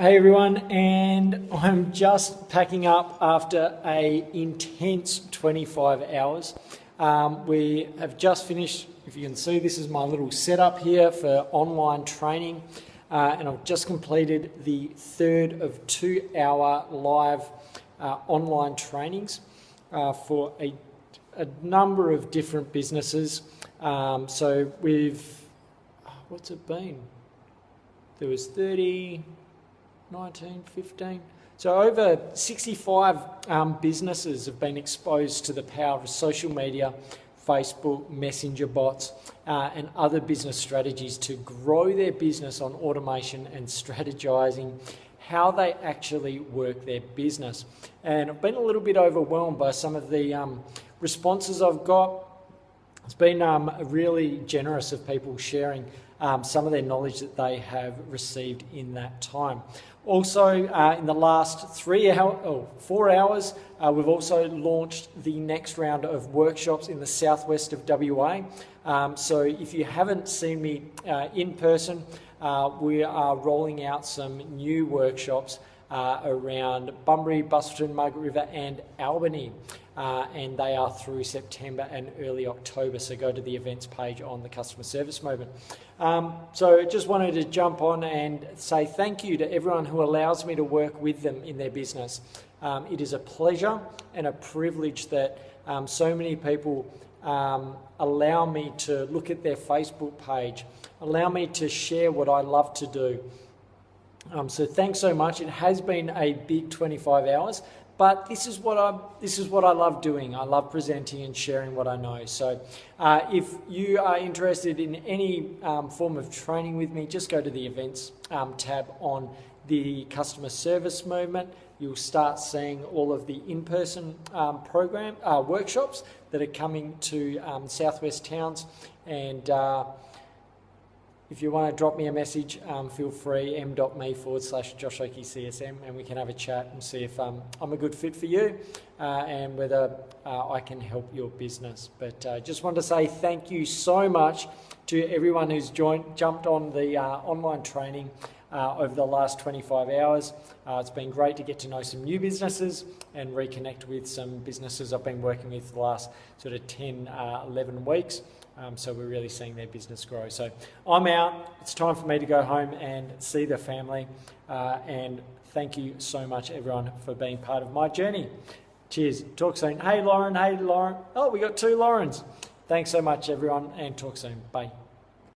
Hey everyone, and I'm just packing up after a intense 25 hours. We have just finished, if you can see, this is my little setup here for online training, and I've just completed the third of 2-hour live online trainings for a number of different businesses. So what's it been? There was 30... 19, 15. So over 65 businesses have been exposed to the power of social media, Facebook, messenger bots, and other business strategies to grow their business on automation and strategizing how they actually work their business. And I've been a little bit overwhelmed by some of the responses I've got. It's been really generous of people sharing some of their knowledge that they have received in that time. Also, in the last 4 hours, we've also launched the next round of workshops in the southwest of WA. So if you haven't seen me in person, we are rolling out some new workshops around Bunbury, Busselton, Margaret River and Albany. And they are through September and early October, so go to the events page on the customer service movement. So just wanted to jump on and say thank you to everyone who allows me to work with them in their business. It is a pleasure and a privilege that so many people allow me to look at their Facebook page, allow me to share what I love to do. So thanks so much. It has been a big 25 hours. But this is what I love doing. I love presenting and sharing what I know. So if you are interested in any form of training with me, just go to the events tab on the customer service movement. You'll start seeing all of the in-person workshops that are coming to southwest towns. And if you want to drop me a message, feel free, m.me/Josh Oakey CSM, and we can have a chat and see if I'm a good fit for you and whether I can help your business. But just wanted to say thank you so much to everyone who's jumped on the online training over the last 25 hours. It's been great to get to know some new businesses and reconnect with some businesses I've been working with for the last sort of 10, 11 weeks. So we're really seeing their business grow. So I'm out. It's time for me to go home and see the family. And thank you so much, everyone, for being part of my journey. Cheers. Talk soon. Hey, Lauren. Hey, Lauren. Oh, we got 2 Laurens. Thanks so much, everyone, and talk soon. Bye.